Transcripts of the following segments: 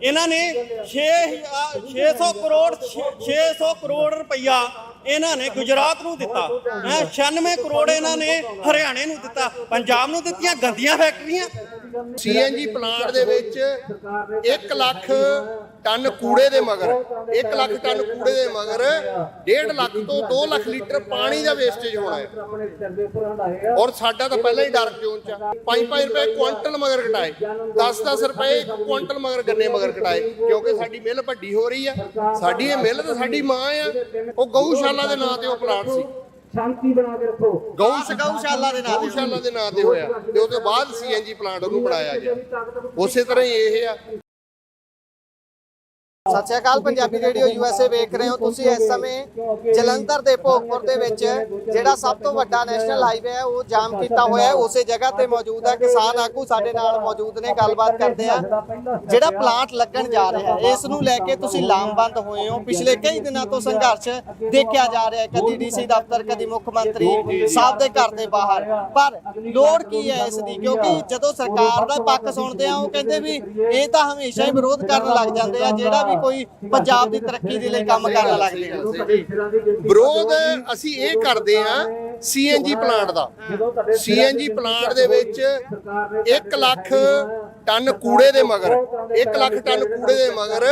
इन्होंने 600 करोड़ रुपया इन्होंने गुजरात नूं दिता, 96 करोड़ इन्होंने हरियाणे नूं दिता, पंजाब नूं दित्तियां गंदियां फैक्ट्रियां। CNG प्लांट ਦੇ ਵਿੱਚ 1 ਲੱਖ ਟਨ ਕੂੜੇ ਦੇ ਮਗਰ 1 ਲੱਖ ਟਨ ਕੂੜੇ ਦੇ ਮਗਰ 1.5 ਲੱਖ ਤੋਂ 2 ਲੱਖ ਲੀਟਰ ਪਾਣੀ ਦਾ ਵੇਸਟੇਜ ਹੋਣਾ ਹੈ। ਔਰ ਸਾਡਾ ਤਾਂ ਪਹਿਲਾਂ ਹੀ ਡਾਰਕ ਜ਼ੋਨ ਚ 5-5 ਰੁਪਏ ਕੁਇੰਟਲ ਮਗਰ ਘਟਾਏ, 10-10 ਰੁਪਏ ਕੁਇੰਟਲ ਮਗਰ ਗੰਨੇ ਮਗਰ ਘਟਾਏ, ਕਿਉਂਕਿ ਸਾਡੀ ਮਿੱਲ ਵੱਡੀ ਹੋ ਰਹੀ ਆ। ਸਾਡੀ ਇਹ ਮਿੱਲ ਤਾਂ ਸਾਡੀ ਮਾਂ ਆ। ਉਹ ਗਊਸ਼ਾਲਾ ਦੇ ਨਾਂ ਤੇ ਉਹ ਪਲਾਂਟ ਸੀ, शांति बना के रखो। ਗਊਸ਼ਾਲਾ ਦੇ ਨਾਂ ਤੇ ਹੋਇਆ ਤੇ ਉਹਦੇ ਬਾਅਦ CNG ਪਲਾਂਟ ਉਹਨੂੰ ਬਣਾਇਆ ਗਿਆ। ਉਸੇ ਤਰ੍ਹਾਂ ਹੀ ਇਹ ਆ। ਸਤਿ ਸ਼੍ਰੀ ਅਕਾਲ, ਪੰਜਾਬੀ ਰੇਡੀਓ USA ਵੇਖ ਰਹੇ ਹੋ ਤੁਸੀਂ। ਇਸ ਸਮੇਂ ਜਲੰਧਰ ਦੇ ਭੋਗਪੁਰ ਦੇ ਵਿੱਚ ਜਿਹੜਾ ਸਭ ਤੋਂ ਵੱਡਾ ਨੈਸ਼ਨਲ ਹਾਈਵੇ ਹੈ ਉਹ ਜਾਮ ਕੀਤਾ ਹੋਇਆ ਹੈ। ਉਸੇ ਜਗ੍ਹਾ ਤੇ ਮੌਜੂਦ ਹੈ ਕਿਸਾਨ ਆਗੂ ਸਾਡੇ ਨਾਲ ਮੌਜੂਦ ਨੇ, ਗੱਲਬਾਤ ਕਰਦੇ ਆ। ਜਿਹੜਾ ਪਲਾਂਟ ਲੱਗਣ ਜਾ ਰਿਹਾ ਹੈ ਇਸ ਨੂੰ ਲੈ ਕੇ ਤੁਸੀਂ ਲਾਮਬੰਦ ਹੋਏ ਹੋ। ਪਿਛਲੇ ਕਈ ਦਿਨਾਂ ਤੋਂ ਸੰਘਰਸ਼ ਦੇਖਿਆ ਜਾ ਰਿਹਾ ਹੈ, ਕਦੀ DC ਦਫ਼ਤਰ, ਕਦੀ ਮੁੱਖ ਮੰਤਰੀ ਸਾਹਿਬ ਦੇ ਘਰ ਦੇ ਬਾਹਰ। ਪਰ ਲੋੜ ਕੀ ਹੈ ਇਸ ਦੀ? ਕਿਉਂਕਿ ਜਦੋਂ ਸਰਕਾਰ ਦਾ ਪੱਖ ਸੁਣਦੇ ਆ ਉਹ ਕਹਿੰਦੇ ਵੀ ਇਹ ਤਾਂ ਹਮੇਸ਼ਾ ਹੀ ਵਿਰੋਧ ਕਰਨ ਲੱਗ ਜਾਂਦੇ ਆ, ਜਿਹੜਾ ਵੀ ਕੋਈ ਪੰਜਾਬ ਦੀ ਤਰੱਕੀ ਦੇ ਲਈ ਕੰਮ ਕਰਨ ਲੱਗਦੇ ਆ। ਵਿਰੋਧ ਅਸੀਂ ਇਹ ਕਰਦੇ ਆ CNG ਪਲਾਂਟ ਦਾ। CNG ਪਲਾਂਟ ਦੇ ਵਿੱਚ 1 ਲੱਖ ਟਨ ਕੂੜੇ ਦੇ ਮਗਰ 1 ਲੱਖ ਟਨ ਕੂੜੇ ਦੇ ਮਗਰ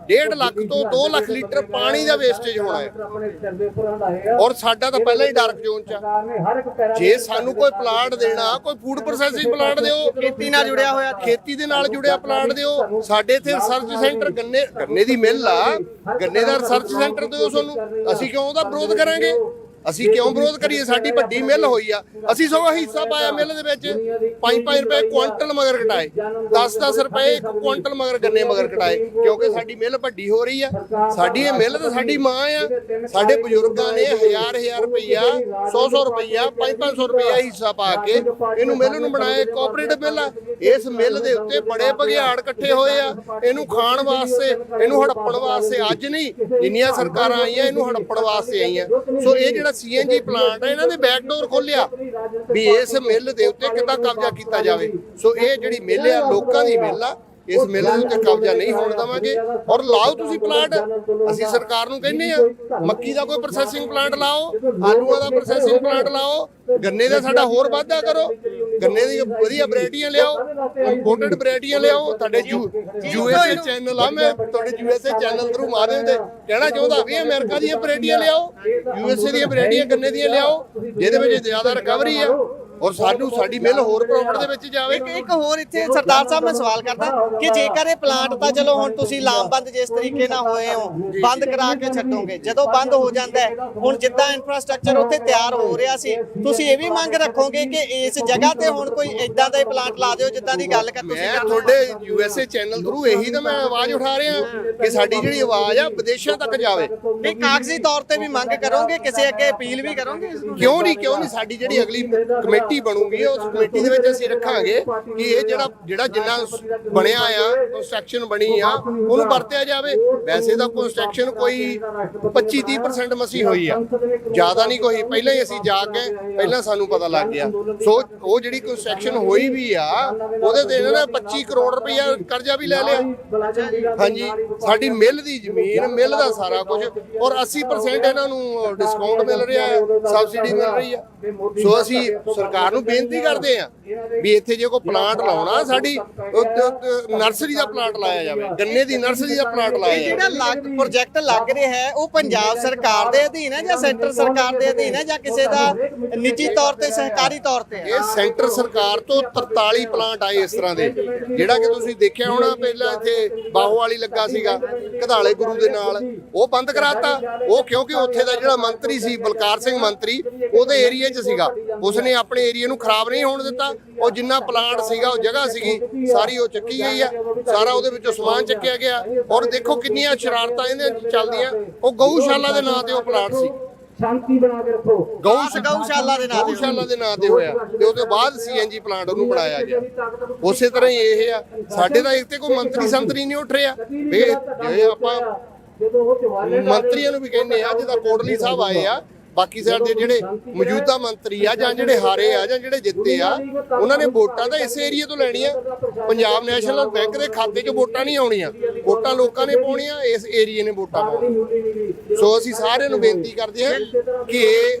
1.5 ਲੱਖ ਤੋਂ 2 ਲੱਖ ਲੀਟਰ ਪਾਣੀ ਦਾ ਵੇਸਟੇਜ ਹੋਣਾ ਹੈ। ਔਰ ਸਾਡਾ ਤਾਂ ਪਹਿਲਾਂ ਹੀ ਡਾਰਕ ਜ਼ੋਨ ਚ ਆ। ਜੇ ਸਾਨੂੰ ਕੋਈ ਪਲਾਂਟ ਦੇਣਾ, ਕੋਈ ਫੂਡ ਪ੍ਰੋਸੈਸਿੰਗ ਪਲਾਂਟ ਦਿਓ, ਖੇਤੀ ਨਾਲ ਜੁੜਿਆ ਹੋਇਆ, ਖੇਤੀ ਦੇ ਨਾਲ ਜੁੜਿਆ ਪਲਾਂਟ ਦਿਓ। ਸਾਡੇ ਇੱਥੇ ਰਿਸਰਚ ਸੈਂਟਰ ਗੰਨੇ ਦੀ ਮਿੱਲ ਆ, ਗੰਨੇ ਦਾ ਰਿਸਰਚ ਸੈਂਟਰ ਦਿਓ ਸਾਨੂੰ। ਅਸੀਂ ਕਿਉਂ ਉਹਦਾ ਵਿਰੋਧ ਕਰਾਂਗੇ? ਅਸੀਂ ਕਿਉਂ ਵਿਰੋਧ ਕਰੀਏ? ਸਾਡੀ ਵੱਡੀ ਮਿੱਲ ਹੋਈ ਆ। ਅਸੀਂ ਸਗੋਂ ਹਿੱਸਾ ਪਾਇਆ ਮਿੱਲ ਦੇ ਵਿੱਚ। 5-5 ਰੁਪਏ ਕੁਇੰਟਲ ਮਗਰ ਘਟਾਏ, 10-10 ਰੁਪਏ ਕੁਇੰਟਲ ਮਗਰ ਗੰਨੇ ਮਗਰ ਘਟਾਏ, ਕਿਉਂਕਿ ਸਾਡੀ ਮਿੱਲ ਵੱਡੀ ਹੋ ਰਹੀ ਆ। ਸਾਡੀ ਇਹ ਮਿੱਲ ਤਾਂ ਸਾਡੀ ਮਾਂ ਆ। ਸਾਡੇ ਬਜ਼ੁਰਗਾਂ ਨੇ 1000 ਰੁਪਈਆ, 100 ਰੁਪਈਆ, 500 ਰੁਪਈਆ ਹਿੱਸਾ ਪਾ ਕੇ ਇਹਨੂੰ ਮਿੱਲ ਨੂੰ ਬਣਾਇਆ। ਕੋਆਪਰੇਟਿਵ ਮਿੱਲ ਆ। ਇਸ ਮਿੱਲ ਦੇ ਉੱਤੇ ਬੜੇ ਭਗਿਆੜ ਇਕੱਠੇ ਹੋਏ ਆ ਇਹਨੂੰ ਖਾਣ ਵਾਸਤੇ, ਇਹਨੂੰ ਹੜੱਪਣ ਵਾਸਤੇ। ਅੱਜ ਨਹੀਂ, ਜਿੰਨੀਆਂ ਸਰਕਾਰਾਂ ਆਈਆਂ ਇਹਨੂੰ ਹੜੱਪਣ ਵਾਸਤੇ ਆਈਆਂ। ਸੋ ਇਹ ਜਿਹੜਾ CNG ਪਲਾਂਟ ਹੈ, ਇਹਨਾਂ ਨੇ ਬੈਕਡੋਰ ਖੋਲਿਆ ਵੀ ਇਸ ਮਿੱਲ ਦੇ ਉੱਤੇ ਕਿੱਦਾਂ ਕਬਜ਼ਾ ਕੀਤਾ ਜਾਵੇ। ਸੋ ਇਹ ਜਿਹੜੀ ਮਿੱਲ ਆ ਲੋਕਾਂ ਦੀ ਮਿੱਲ ਆ, ਇਸ ਮਿੱਲ ਦੇ ਉੱਤੇ ਕਬਜ਼ਾ ਨਹੀਂ ਹੋਣ ਦੇਵਾਂਗੇ। ਔਰ ਲਾਓ ਤੁਸੀਂ ਪਲਾਂਟ। ਅਸੀਂ ਸਰਕਾਰ ਨੂੰ ਕਹਿੰਦੇ ਆ ਮੱਕੀ ਦਾ ਕੋਈ ਪ੍ਰੋਸੈਸਿੰਗ ਪਲਾਂਟ ਲਾਓ, ਆਲੂਆਂ ਦਾ ਪ੍ਰੋਸੈਸਿੰਗ ਪਲਾਂਟ ਲਾਓ, ਗੰਨੇ ਦਾ ਸਾਡਾ ਹੋਰ ਵਾਧਾ ਕਰੋ, ਗੰਨੇ ਦੀਆਂ ਵਧੀਆ ਵੈਰਾਈਟੀਆਂ ਲਿਆਓ, ਇੰਪੋਰਟਡ ਵੈਰਾਈਟੀਆਂ ਲਿਆਓ। ਤੁਹਾਡੇ USA ਚੈਨਲ ਆ, ਮੈਂ ਤੁਹਾਡੇ USA ਚੈਨਲ ਥਰੂ ਮਾਧਿਅਮ ਤੇ ਕਹਿਣਾ ਚਾਹੁੰਦਾ ਵੀ ਅਮਰੀਕਾ ਦੀਆਂ ਵੈਰਾਈਟੀਆਂ ਲਿਆਓ, USA ਦੀਆਂ ਵੈਰਾਈਟੀਆਂ ਗੰਨੇ ਦੀਆਂ ਲਿਆਓ, ਜਿਹਦੇ ਵਿੱਚ ਜ਼ਿਆਦਾ ਰਿਕਵਰੀ ਆ ਔਰ ਸਾਡੀ ਮਿੱਲ ਹੋਰ ਪ੍ਰੋਫਿਟ ਦੇ ਵਿੱਚ ਜਾਵੇ। ਇੱਕ ਹੋਰ ਇੱਥੇ ਸਰਦਾਰ ਸਾਹਿਬ ਮੈਂ ਸਵਾਲ ਕਰਦਾ ਕਿ ਜੇਕਰ ਇਹ ਪਲਾਂਟ ਤਾਂ ਚਲੋ ਹੁਣ ਤੁਸੀਂ ਲਾਮਬੰਦ ਜਿਸ ਤਰੀਕੇ ਨਾਲ ਹੋਏ ਹੋ, ਬੰਦ ਕਰਾ ਕੇ ਛੱਡੋਗੇ, ਜਦੋਂ ਬੰਦ ਹੋ ਜਾਂਦਾ ਹੈ, ਹੁਣ ਜਿੱਦਾਂ ਇਨਫਰਾਸਟ੍ਰਕਚਰ ਉੱਥੇ ਤਿਆਰ ਹੋ ਰਿਹਾ ਸੀ, ਤੁਸੀਂ ਇਹ ਵੀ ਮੰਗ ਰੱਖੋਗੇ ਕਿ ਇਸ ਜਗ੍ਹਾ ਤੇ ਹੁਣ ਕੋਈ ਇਦਾਂ ਦਾ ਹੀ ਪਲਾਂਟ ਲਾ ਦਿਓ ਜਿੱਦਾਂ ਦੀ ਗੱਲ ਕਰ ਤੁਸੀਂ? ਮੈਂ ਤੁਹਾਡੇ USA ਚੈਨਲ ਥਰੂ ਇਹੀ ਤਾਂ ਮੈਂ ਆਵਾਜ਼ ਉਠਾ ਰਿਹਾ ਕਿ ਸਾਡੀ ਜਿਹੜੀ ਆਵਾਜ਼ ਆ ਵਿਦੇਸ਼ਾਂ ਤੱਕ ਜਾਵੇ। ਇਹ ਕਾਗਜ਼ੀ ਤੌਰ ਤੇ ਵੀ ਮੰਗ ਕਰੋਗੇ, ਕਿਸੇ ਅੱਗੇ ਅਪੀਲ ਵੀ ਕਰੋਗੇ? ਕਿਉਂ ਨਹੀਂ। ਸਾਡੀ ਜਿਹੜੀ ਅਗਲੀ ਕਮੇਟੀ ਬਣੂਗੀ ਉਸ ਕਮੇਟੀ ਦੇ ਵਿੱਚ ਅਸੀਂ ਰੱਖਾਂਗੇ ਕਿ ਇਹ ਜਿਹੜਾ ਜਿੰਨਾ ਬਣਿਆ ਆ, ਕੰਸਟਰਕਸ਼ਨ ਬਣੀ ਆ, ਉਹਨੂੰ ਵਰਤਿਆ ਜਾਵੇ। ਵੈਸੇ ਤਾਂ ਕੰਸਟਰਕਸ਼ਨ ਕੋਈ 25-30% ਮਸੀ ਹੋਈ ਆ, ਜ਼ਿਆਦਾ ਨਹੀਂ ਕੋਈ। ਪਹਿਲਾਂ ਹੀ ਅਸੀਂ ਜਾ ਕੇ ਪਹਿਲਾਂ ਸਾਨੂੰ ਪਤਾ ਲੱਗ ਗਿਆ। ਸੋ ਉਹ ਜਿਹੜੀ ਕੰਸਟਰਕਸ਼ਨ ਹੋਈ ਵੀ ਆ ਉਹਦੇ ਤੇ ਇਹਨਾਂ ਨੇ 25 ਕਰੋੜ ਰੁਪਇਆ ਕਰਜ਼ਾ ਵੀ ਲੈ ਲਿਆ। ਹਾਂਜੀ, ਸਾਡੀ ਮਿੱਲ ਦੀ ਜ਼ਮੀਨ, ਮਿੱਲ ਦਾ ਸਾਰਾ ਕੁਝ, ਔਰ 80% ਇਹਨਾਂ ਨੂੰ ਡਿਸਕਾਊਂਟ ਮਿਲ ਰਿਹਾ ਹੈ, ਸਬਸਿਡੀ ਮਿਲ ਰਹੀ ਆ। ਸੋ ਅਸੀਂ ਸਰਕਾਰ ਨੂੰ ਬੇਨਤੀ ਕਰਦੇ ਆ ਵੀ ਇੱਥੇ ਜੇ ਕੋਈ ਪਲਾਂਟ ਲਾਉਣਾ, ਸਾਡੀ ਨਰਸਰੀ ਦਾ ਪਲਾਂਟ ਲਾਇਆ ਜਾਵੇ, ਗੰਨੇ ਦੀ ਨਰਸਰੀ ਦਾ ਪਲਾਂਟ ਲਾਇਆ ਜਾਵੇ। ਜਿਹੜਾ ਪ੍ਰੋਜੈਕਟ ਲੱਗ ਰਿਹਾ ਹੈ ਉਹ ਪੰਜਾਬ ਸਰਕਾਰ ਦੇ ਅਧੀਨ ਹੈ ਜਾਂ ਸੈਂਟਰ ਸਰਕਾਰ ਦੇ ਅਧੀਨ ਹੈ ਜਾਂ ਕਿਸੇ ਦਾ ਨਿੱਜੀ ਤੌਰ ਤੇ, ਸਹਿਕਾਰੀ ਤੌਰ ਤੇ? ਇਹ ਸੈਂਟਰ ਸਰਕਾਰ ਤੋਂ 43 ਪਲਾਂਟ ਆਏ ਇਸ ਤਰ੍ਹਾਂ ਦੇ, ਜਿਹੜਾ ਕਿ ਤੁਸੀਂ ਦੇਖਿਆ ਹੋਣਾ। ਪਹਿਲਾਂ ਇੱਥੇ ਬਾਹੋ ਵਾਲੀ ਲੱਗਾ ਸੀਗਾ ਘਦਾਲੇ ਗੁਰੂ ਦੇ ਨਾਲ, ਉਹ ਬੰਦ ਕਰਾਤਾ। ਉਹ ਕਿਉਂਕਿ ਉੱਥੇ ਦਾ ਜਿਹੜਾ ਮੰਤਰੀ ਸੀ ਬਲਕਾਰ ਸਿੰਘ ਮੰਤਰੀ, ਉਹਦੇ ਏਰੀਏ 'ਚ ਸੀਗਾ, ਉਸਨੇ ਆਪਣੇ ਏਰੀਏ ਨੂੰ ਖਰਾਬ ਨਹੀਂ ਹੋਣ ਦਿੱਤਾ। ਉਹ ਜਿੰਨਾ ਪਲਾਂਟ ਸੀਗਾ, ਉਹ ਜਗ੍ਹਾ ਸੀਗੀ ਸਾਰੀ ਉਹ ਚੱਕੀ ਗਈ ਆ, ਸਾਰਾ ਉਹਦੇ ਵਿੱਚੋਂ ਸਮਾਨ ਚੱਕਿਆ ਗਿਆ। ਔਰ ਦੇਖੋ ਕਿੰਨੀਆਂ ਸ਼ਰਾਰਤਾਂ ਇਹਦੇ ਚੱਲਦੀਆਂ। ਉਹ ਗਊਸ਼ਾਲਾ ਦੇ ਨਾਂ ਤੇ ਉਹ ਪਲਾਂਟ ਸੀ, ਸ਼ਾਂਤੀ ਬਣਾ ਕੇ ਰੱਖੋ। ਗਊਸ਼ਾਲਾ ਦੇ ਨਾਂ ਤੇ ਹੋਇਆ ਤੇ ਉਹਦੇ ਬਾਅਦ CNG ਪਲਾਂਟ ਉਹਨੂੰ ਬਣਾਇਆ ਗਿਆ। ਉਸੇ ਤਰ੍ਹਾਂ ਹੀ ਇਹ ਆ। ਸਾਡੇ ਤਾਂ ਇੱਥੇ ਕੋਈ ਮੰਤਰੀ ਸੰਤਰੀ ਨਹੀਂ ਉੱਠ ਰਿਹਾ। ਜੇ ਆਪਾਂ ਮੰਤਰੀਆਂ ਨੂੰ ਵੀ ਕਹਿੰਦੇ ਆ, ਜਿਹਦਾ ਕੋਟਲੀ ਸਾਹਿਬ ਆਏ ਆ, ਬਾਕੀ ਸਾਡੇ ਜਿਹੜੇ ਮੌਜੂਦਾ ਮੰਤਰੀ ਆ ਜਾਂ ਜਿਹੜੇ ਹਾਰੇ ਆ ਜਾਂ ਜਿਹੜੇ ਜਿੱਤੇ ਆ ਉਹਨਾਂ ਨੇ ਵੋਟਾਂ ਤਾਂ ਇਸ ਏਰੀਏ ਤੋਂ ਲੈਣੀਆਂ। ਪੰਜਾਬ ਨੈਸ਼ਨਲ ਬੈਂਕ ਦੇ ਖਾਤੇ 'ਚ ਵੋਟਾਂ ਨਹੀਂ ਆਉਣੀਆਂ, ਵੋਟਾਂ ਲੋਕਾਂ ਨੇ ਪਾਉਣੀਆਂ, ਇਸ ਏਰੀਏ ਨੇ ਵੋਟਾਂ ਪਾਉਣੀਆਂ। ਸੋ ਅਸੀਂ ਸਾਰਿਆਂ ਨੂੰ ਬੇਨਤੀ ਕਰਦੇ ਹਾਂ ਕਿ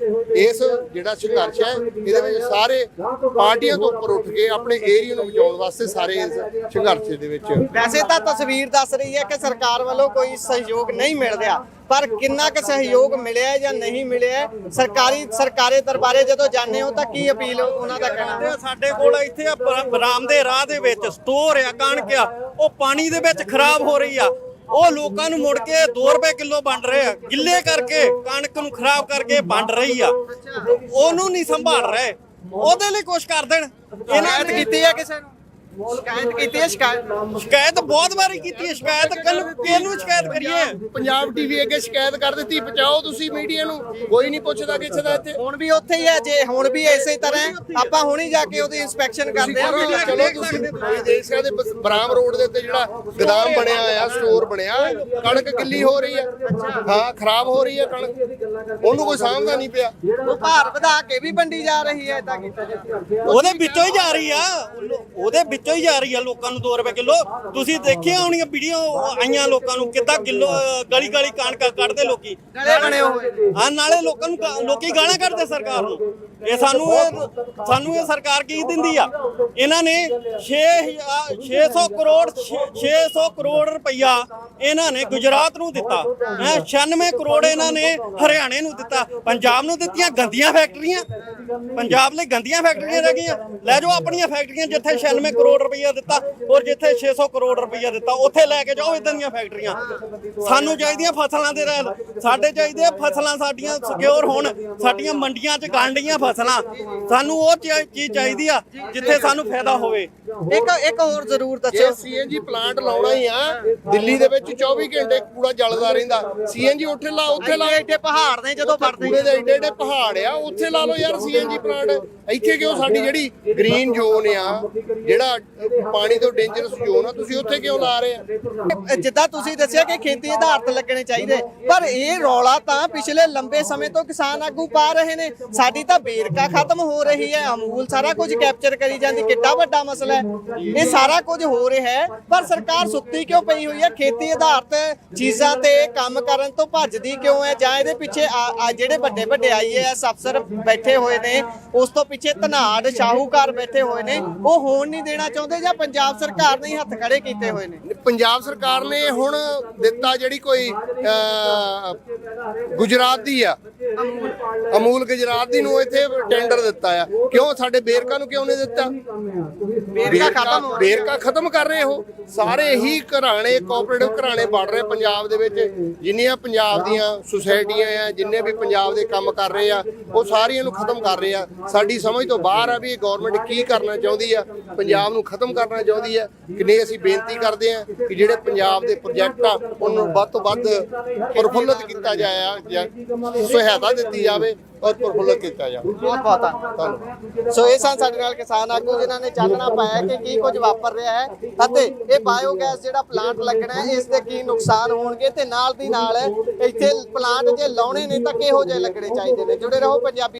ਇਸ ਜਿਹੜਾ ਸੰਘਰਸ਼ ਹੈ ਇਹਦੇ ਵਿੱਚ ਸਾਰੇ ਪਾਰਟੀਆਂ ਤੋਂ ਉੱਪਰ ਉੱਠ ਕੇ ਆਪਣੇ ਏਰੀਏ ਨੂੰ ਬਚਾਉਣ ਵਾਸਤੇ ਸਾਰੇ ਇਸ ਸੰਘਰਸ਼ ਦੇ ਵਿੱਚ। ਵੈਸੇ ਤਾਂ ਤਸਵੀਰ ਦੱਸ ਰਹੀ ਹੈ ਕਿ ਸਰਕਾਰ ਵੱਲੋਂ ਕੋਈ ਸਹਿਯੋਗ ਨਹੀਂ ਮਿਲ ਰਿਹਾ, ਪਰ ਕਿੰਨਾ ਕੁ ਸਹਿਯੋਗ ਮਿਲਿਆ ਜਾਂ ਨਹੀਂ ਮਿਲਿਆ, ਸਰਕਾਰੀ ਦਰਬਾਰੇ ਜਦੋਂ ਜਾਂਦੇ ਹੋ ਤਾਂ ਕੀ ਅਪੀਲ ਉਹਨਾਂ ਦਾ ਕਹਿਣਾ? ਤੇ ਸਾਡੇ ਕੋਲ ਇੱਥੇ ਆ ਬਰਾਮ ਦੇ ਰਾਹ ਦੇ ਵਿੱਚ ਸਟੋਰ ਆ ਕਣਕ ਆ, ਉਹ ਪਾਣੀ ਦੇ ਵਿੱਚ ਖਰਾਬ ਹੋ ਰਹੀ ਆ। ਉਹ ਲੋਕਾਂ ਨੂੰ ਮੁੜ ਕੇ 2 ਰੁਪਏ ਕਿਲੋ ਵੰਡ ਰਹੇ ਆ, ਗਿੱਲੇ ਕਰਕੇ ਕਣਕ ਨੂੰ ਖਰਾਬ ਕਰਕੇ ਵੰਡ ਰਹੀ ਆ। ਉਹਨੂੰ ਨਹੀਂ ਸੰਭਾਲ ਰਹੇ, ਉਹਦੇ ਲਈ ਕੁਛ ਕਰ ਦੇਣ। ਇਹਨਾਂ ਨੇ ਕੀਤੀ ਹੈ ਕਿਸੇ ਨੂੰ? ਸ਼ਿਕਾਇਤ ਕੀਤੀ ਹੈ? ਸ਼ਿਕਾਇਤ ਬਹੁਤ ਵਾਰੀ ਕੀਤੀ ਹੈ। ਸ਼ਿਕਾਇਤ ਕਿਹਨੂੰ ਸ਼ਿਕਾਇਤ ਕਰੀਏ? ਪੰਜਾਬ ਟੀਵੀ ਅੱਗੇ ਸ਼ਿਕਾਇਤ ਕਰ ਦਿੱਤੀ, ਪਹੁੰਚਾਓ ਤੁਸੀਂ ਮੀਡੀਆ ਨੂੰ, ਕੋਈ ਨਹੀਂ ਪੁੱਛਦਾ ਕਿਸੇ ਦਾ ਇੱਥੇ। ਹੁਣ ਵੀ ਉੱਥੇ ਹੀ ਹੈ, ਜੇ ਹੁਣ ਵੀ ਇਸੇ ਤਰ੍ਹਾਂ ਹੈ, ਆਪਾਂ ਹੁਣੀ ਜਾ ਕੇ ਉਹਦੀ ਇੰਸਪੈਕਸ਼ਨ ਕਰਦੇ ਹਾਂ। ਚਲੋ ਤੁਸੀਂ ਦੇਖ ਸਕਦੇ ਬਰਾਮ ਰੋਡ ਦੇ ਉੱਤੇ ਜਿਹੜਾ ਗੋਦਾਮ ਬਣਿਆ ਆ, ਸਟੋਰ ਬਣਿਆ, ਕਣਕ ਗਿੱਲੀ ਹੋ ਰਹੀ ਹੈ, ਹਾਂ ਖਰਾਬ ਹੋ ਰਹੀ ਹੈ ਕਣਕ, ਉਹਨੂੰ ਕੋਈ ਸਾਂਭਦਾ ਨਹੀਂ ਪਿਆ। ਉਹ ਭਾਰ ਵਧਾ ਕੇ ਵੀ ਵੰਡੀ ਜਾ ਰਹੀ ਹੈ, ਇਦਾਂ ਕੀਤਾ ਜਾਂਦਾ। ਉਹਦੇ ਵਿੱਚੋਂ ਹੀ ਜਾ ਰਹੀ ਆ, ਉਹਦੇ ਵਿੱਚੋਂ ਹੀ ਜਾ ਰਹੀ ਆ ਲੋਕਾਂ ਨੂੰ 2 ਰੁਪਏ ਕਿਲੋ। ਤੁਸੀਂ ਦੇਖਿਆ ਹੋਣੀਆਂ ਵੀਡੀਓ ਆਈਆਂ ਲੋਕਾਂ ਨੂੰ ਕਿੱਦਾਂ ਕਿਲੋ ਗਲੀ ਗਲੀ ਕਣਕ ਕੱਢਦੇ ਲੋਕੀ, ਗਲੇ ਬਣੇ ਹੋਏ। ਹਾਂ ਨਾਲੇ ਲੋਕਾਂ ਨੂੰ ਲੋਕੀ ਗਾਲਾਂ ਕੱਢਦੇ ਸਰਕਾਰ ਨੂੰ। ਇਹ ਸਾਨੂੰ ਇਹ ਸਰਕਾਰ ਕੀ ਦਿੰਦੀ ਆ? ਇਹਨਾਂ ਨੇ 600 ਕਰੋੜ ਰੁਪਈਆ ਇਹਨਾਂ ਨੇ ਗੁਜਰਾਤ ਨੂੰ ਦਿੱਤਾ, 96 ਕਰੋੜ ਇਹਨਾਂ ਨੇ ਹਰਿਆਣੇ ਨੂੰ ਦਿੱਤਾ। ਪੰਜਾਬ ਨੂੰ ਦਿੱਤੀਆਂ ਗੰਦੀਆਂ ਫੈਕਟਰੀਆਂ, ਪੰਜਾਬ ਲਈ ਗੰਦੀਆਂ ਫੈਕਟਰੀਆਂ ਰਹਿ ਗਈਆਂ। ਲੈ ਜਾਓ ਆਪਣੀਆਂ ਫੈਕਟਰੀਆਂ, ਜਿੱਥੇ 96 ਕਰੋੜ ਰੁਪਈਆ ਦਿੱਤਾ ਔਰ ਜਿੱਥੇ 600 ਕਰੋੜ ਰੁਪਈਆ ਦਿੱਤਾ, ਉੱਥੇ ਲੈ ਕੇ ਜਾਓ ਇਦਾਂ ਦੀਆਂ ਫੈਕਟਰੀਆਂ। ਸਾਨੂੰ ਚਾਹੀਦੀਆਂ ਫਸਲਾਂ ਦੇ ਰਹਿਲ, ਸਾਡੇ ਚਾਹੀਦੇ ਫਸਲਾਂ ਸਾਡੀਆਂ ਸਿਕਿਉਰ ਹੋਣ, ਸਾਡੀਆਂ ਮੰਡੀਆਂ 'ਚ ਗੰਢੀਆਂ ਫਸਲਾਂ। ਸਾਨੂੰ ਉਹ ਚੀਜ਼ ਚਾਹੀਦੀ ਆ ਜਿੱਥੇ ਸਾਨੂੰ ਫਾਇਦਾ ਹੋਵੇ। ਇੱਕ ਹੋਰ ਜ਼ਰੂਰ ਜੇ ਦੱਸਿਓ। ਸੀਐਨਜੀ ਪਲਾਂਟ ਲਾਉਣਾ ਹੀ ਆ, ਦਿੱਲੀ ਦੇ ਵਿੱਚ 24 ਘੰਟੇ ਕੂੜਾ ਜਲਦਾ ਰਹਿੰਦਾ, ਸੀਐਨਜੀ ਉੱਥੇ ਲਾ ਇੱਥੇ ਪਹਾੜ ਨੇ ਜਦੋਂ ਵੜਦੇ ਕੂੜੇ ਦੇ ਏਡੇ ਏਡੇ ਪਹਾੜ ਆ, ਉੱਥੇ ਲਾ ਲਓ ਯਾਰ ਸੀਐਨਜੀ ਪਲਾਂਟ। ਇੱਥੇ ਕਿਉਂ ਸਾਡੀ ਜਿਹੜੀ ਗ੍ਰੀਨ ਜ਼ੋਨ ਆ, ਜਿਹੜਾ ਪਾਣੀ ਤੋਂ ਡੇਂਜਰਸ ਜ਼ੋਨ ਆ, ਤੁਸੀਂ ਉੱਥੇ ਕਿਉਂ ਲਾ ਰਹੇ ਆ? ਜਿੱਦਾਂ ਤੁਸੀਂ ਦੱਸਿਆ ਕਿ ਖੇਤੀ ਆਧਾਰਿਤ ਲੱਗਣੇ ਚਾਹੀਦੇ, ਪਰ ਇਹ ਰੌਲਾ ਤਾਂ ਪਿਛਲੇ ਲੰਬੇ ਸਮੇਂ ਤੋਂ ਕਿਸਾਨ ਆਗੂ ਪਾ ਰਹੇ ਨੇ। ਸਾਡੀ ਤਾਂ ਵੇਰਕਾ ਖਤਮ ਹੋ ਰਹੀ ਹੈ, ਅਮੂਲ ਸਾਰਾ ਕੁਝ ਕੈਪਚਰ ਕਰੀ ਜਾਂਦੀ, ਕਿੱਡਾ ਵੱਡਾ ਮਸਲਾ ਹੈ। ਇਹ ਸਾਰਾ ਕੁਝ ਹੋ ਰਿਹਾ ਹੈ, ਪਰ ਸਰਕਾਰ ਸੁੱਤੀ ਕਿਉਂ ਪਈ ਹੋਈ ਹੈ? ਖੇਤੀ ਆਧਾਰਿਤ ਚੀਜ਼ਾਂ ਤੇ ਕੰਮ ਕਰਨ ਤੋਂ ਭੱਜਦੀ ਕਿਉਂ ਹੈ? ਜਾਂ ਇਹਦੇ ਪਿੱਛੇ ਜਿਹੜੇ ਵੱਡੇ ਵੱਡੇ ਆਈਏਐਸ ਅਫਸਰ ਬੈਠੇ ਹੋਏ ਨੇ, ਉਸ ਤੋਂ ਪਿੱਛੇ ਧਨਾੜ ਸ਼ਾਹੂਕਾਰ ਬੈਠੇ ਹੋਏ ਨੇ, ਉਹ ਹੋਣ ਨਹੀਂ ਦੇਣਾ ਚਾਹੁੰਦੇ, ਜਾਂ ਪੰਜਾਬ ਸਰਕਾਰ ਨੇ ਹੱਥ ਖੜੇ ਕੀਤੇ ਹੋਏ ਨੇ? ਪੰਜਾਬ ਸਰਕਾਰ ਨੇ ਹੁਣ ਦਿੱਤਾ, ਜਿਹੜੀ ਕੋਈ ਗੁਜਰਾਤ ਦੀ ਆ, ਅਮੂਲ ਗੁਜਰਾਤ ਦੀ ਨੂੰ ਇੱਥੇ ਟੈਂਡਰ ਦਿੱਤਾ ਆ। ਕਿਉਂ ਸਾਡੇ ਬੇਰਕਾ ਨੂੰ ਕਿਉਂ ਨਹੀਂ ਦਿੱਤਾ? ਬੇਰਕਾ ਖਤਮ ਕਰ ਰਹੇ ਹੋ ਸਾਰੇ ਹੀ ਘਰਾਣੇ, ਕੋਆਪਰੇਟਿਵ ਘਰਾਣੇ ਬਣ ਰਹੇ ਪੰਜਾਬ ਦੇ ਵਿੱਚ। ਜਿੰਨੀਆਂ ਪੰਜਾਬ ਦੀਆਂ ਸੁਸਾਇਟੀਆਂ ਆ, ਜਿੰਨੇ ਵੀ ਪੰਜਾਬ ਦੇ ਕੰਮ ਕਰ ਰਹੇ ਆ, ਉਹ ਸਾਰੀਆਂ ਨੂੰ ਖਤਮ ਕਰ ਰਹੇ ਆ। ਸਾਡੀ ਸਮਝ ਤੋਂ ਬਾਹਰ ਆ ਵੀ ਇਹ ਗਵਰਨਮੈਂਟ ਕੀ ਕਰਨਾ ਚਾਹੁੰਦੀ ਆ, ਪੰਜਾਬ ਨੂੰ ਖਤਮ ਕਰਨਾ ਚਾਹੁੰਦੀ ਆ ਕਿ ਨਹੀਂ। ਅਸੀਂ ਬੇਨਤੀ ਕਰਦੇ ਆ ਕਿ ਜਿਹੜੇ ਪੰਜਾਬ ਦੇ ਪ੍ਰੋਜੈਕਟ ਆ ਉਹਨੂੰ ਵੱਧ ਤੋਂ ਵੱਧ ਪ੍ਰਫੁੱਲਤ ਕੀਤਾ ਜਾਏ, ਸਹਾਇਤਾ ਦਿੱਤੀ ਜਾਵੇ ਔਰ ਪ੍ਰਫੁੱਲਤ ਕੀਤਾ ਜਾਵੇ। ਬਹੁਤ ਬਹੁਤ ਧੰਨਵਾਦ। ਸੋ ਇਹ ਸਨ ਸਾਡੇ ਨਾਲ ਕਿਸਾਨ ਆਗੂ ਜਿਨ੍ਹਾਂ ਨੇ ਚਾਨਣਾ ਪਾਇਆ ਕਿ ਕੀ ਕੁਝ ਵਾਪਰ ਰਿਹਾ ਹੈ ਅਤੇ ਇਹ ਬਾਇਓਗੈਸ ਜਿਹੜਾ ਪਲਾਂਟ ਲੱਗਣਾ ਹੈ, ਇਸ ਦੇ ਕੀ ਨੁਕਸਾਨ ਹੋਣਗੇ, ਤੇ ਨਾਲ ਦੀ ਨਾਲ ਇੱਥੇ ਪਲਾਂਟ ਜੇ ਲਾਉਣੇ ਨੇ ਤਾਂ ਕਿਹੋ ਜਿਹੇ ਲੱਗਣੇ ਚਾਹੀਦੇ ਨੇ। ਜੁੜੇ ਰਹੋ ਪੰਜਾਬੀ